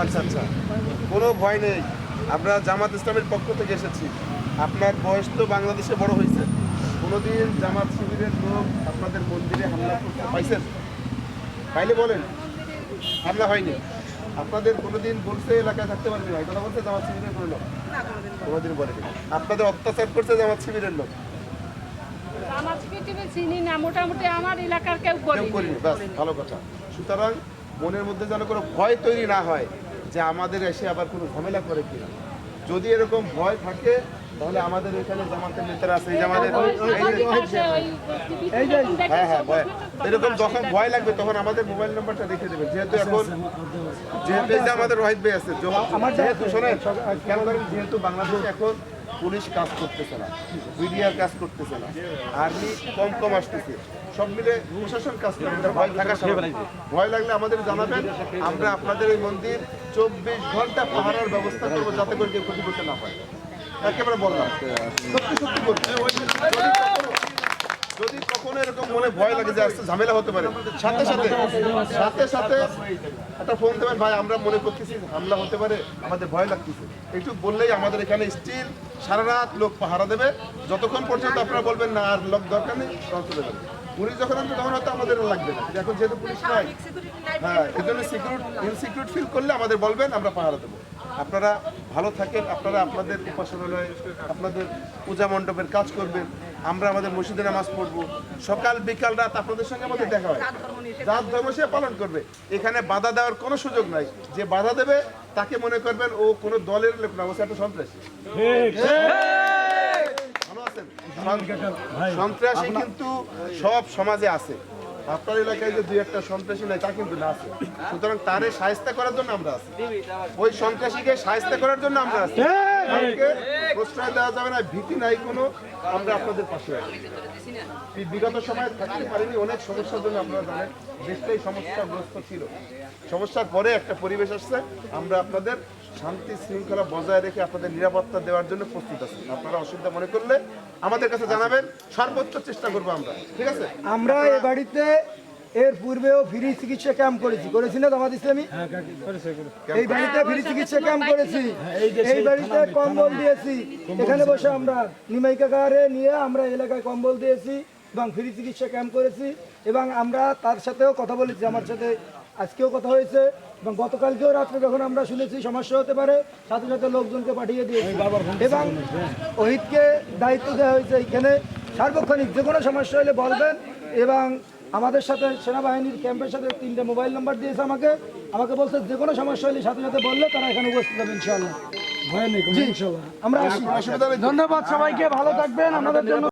আচ্ছা আচ্ছা, কোনো ভয় নেই। আমরা জামাত ইসলামের পক্ষ থেকে এসেছি। আপনার বয়স তো বাংলাদেশে বড় হয়েছে, কোনোদিন জামাত শিবিরের লোক আপনাদের মন্দিরে হামলা করতে পাইছেন? পাইলে বলেন। হামলা হয়নি, আপনাদের কোনোদিন বলছে এলাকায় থাকতে পারবে না, এই কথা বলছে জামাত শিবিরের কোনো লোক? কোনোদিন বলেনি। আপনাদের অত্যাচার করছে জামাত শিবিরের লোক? চিনি না, মোটামুটি আমার এলাকার কেউ করিনি। ব্যাস, ভালো কথা। সুতরাং মনের মধ্যে যেন কোনো ভয় তৈরি না হয় যে আমাদের এসে আবার কোনো ঝামেলা করে কিনা। যদি এরকম ভয় থাকে তাহলে আমাদের এখানে জামাতের নেতারা আছে, এই জামাতের হ্যাঁ হ্যাঁ ভয় এরকম যখন ভয় লাগবে তখন আমাদের মোবাইল নাম্বারটা রেখে দেবেন। যেহেতু এখন যেহেতু আমাদের রহিত ভাই আছে, যেহেতু শোনেন কেন করেন, যেহেতু বাংলাদেশে এখন পুলিশ কাজ করতেছে না, মিডিয়ার কাজ করতেছে না, আর্মি কম কম আসতেছে, সব মিলে প্রশাসন কাজ করে, ভয় থাকা স্বাভাবিক। ভয় লাগলে আমাদের জানাবেন, আমরা আপনাদের এই মন্দির 24 ঘন্টা পাহারার ব্যবস্থা করবো যাতে করে কেউ ক্ষতি করতে না পারে। একেবারে বললাম, সত্যি সত্যি বলছি। যদি কখনো এরকম মনে ভয় লাগে যে আসতে ঝামেলা হতে পারে, সাথে সাথে সাথে সাথে একটা ফোন দেবেন, ভাই আমরা মনে করতেছি হামলা হতে পারে, আমাদের ভয় লাগতেছে, একটু বললেই আমাদের এখানে স্টিল সারা রাত লোক পাহারা দেবে, যতক্ষণ পর্যন্ত আপনারা বলবেন না আর লোক দরকার নেই, তখন চলে যাবে। পুলিশ যখন আসবে তখন হয়তো আমাদের লাগবে না, এখন যেহেতু পুলিশ নাই, হ্যাঁ এই জন্য ইনসিকিউর ফিল করলে আমাদের বলবেন, আমরা পাহারা দেবো। আপনারা ভালো থাকেন, আপনারা আপনাদের উপাসনালয়ে আপনাদের পূজা মণ্ডপের কাজ করবেন, আমরা আমাদের মসজিদে নামাজ পড়বো, সকাল বিকাল রাত আপনাদের সঙ্গে আমাদের দেখা হয়। যার ধর্ম সে পালন করবে, এখানে বাধা দেওয়ার কোনো সুযোগ নাই। যে বাধা দেবে তাকে মনে করবেন ও কোনো দলের লোক না, ও একটা সন্ত্রাসী। ভালো আছেন? সন্ত্রাসী কিন্তু সব সমাজে আছে। আপনার এলাকায় যে দুই একটা সন্ত্রাসী নাই তা কিন্তু না আছে। সুতরাং তারে শায়েস্তা করার জন্য আমরা আছি, ওই সন্ত্রাসীকে শায়েস্তা করার জন্য আমরা আছি। প্রশ্রয় দেওয়া যাবে না, ভীতি নাই কোনো, আমরা আপনাদের পাশে আছি। বিগত সময় থাকতে পারিনি অনেক সমস্যার জন্য, আপনারা জানেন দেশটাই সমস্যাগ্রস্ত ছিল। সমস্যার পরে একটা পরিবেশ আসছে, আমরা আপনাদের শান্তি শৃঙ্খলা বজায় রেখে আপনাদের নিরাপত্তা দেওয়ার জন্য প্রস্তুত আছি। আপনারা অসুবিধা মনে করলে আমাদের কাছে জানাবেন, সর্বোচ্চ চেষ্টা করবো আমরা। ঠিক আছে? আমরা এই বাড়িতে এর পূর্বেও ফ্রি চিকিৎসা ক্যাম্প করেছি না জামাত ইসলামী? এই বাড়িতে ফ্রি চিকিৎসা ক্যাম্প করেছি, এই বাড়িতে কম্বল দিয়েছি, এখানে বসে আমরা নিমাই কাকারে নিয়ে আমরা এলাকায় কম্বল দিয়েছি এবং ফ্রি চিকিৎসা ক্যাম্প করেছি। এবং আমরা তার সাথেও কথা বলেছি, আমার সাথে আজকেও কথা হয়েছে এবং গতকালকেও রাত্রে যখন আমরা শুনেছি সমস্যা হতে পারে, সাথে সাথে লোকজনকে পাঠিয়ে দিয়েছি এবং ওহিদকে দায়িত্ব দেওয়া হয়েছে এখানে সার্বক্ষণিক যে কোনো সমস্যা হলে বলবেন। এবং আমাদের সাথে সেনাবাহিনীর ক্যাম্পের সাথে 3টে মোবাইল নাম্বার দিয়েছে আমাকে বলছে যে কোনো সমস্যা হলে সাথে সাথে বললে তারা এখানে উপস্থিত হবে ইনশাআল্লাহ। আমরা আসি। ধন্যবাদ সবাইকে, ভালো থাকবেন। আমাদের জন্য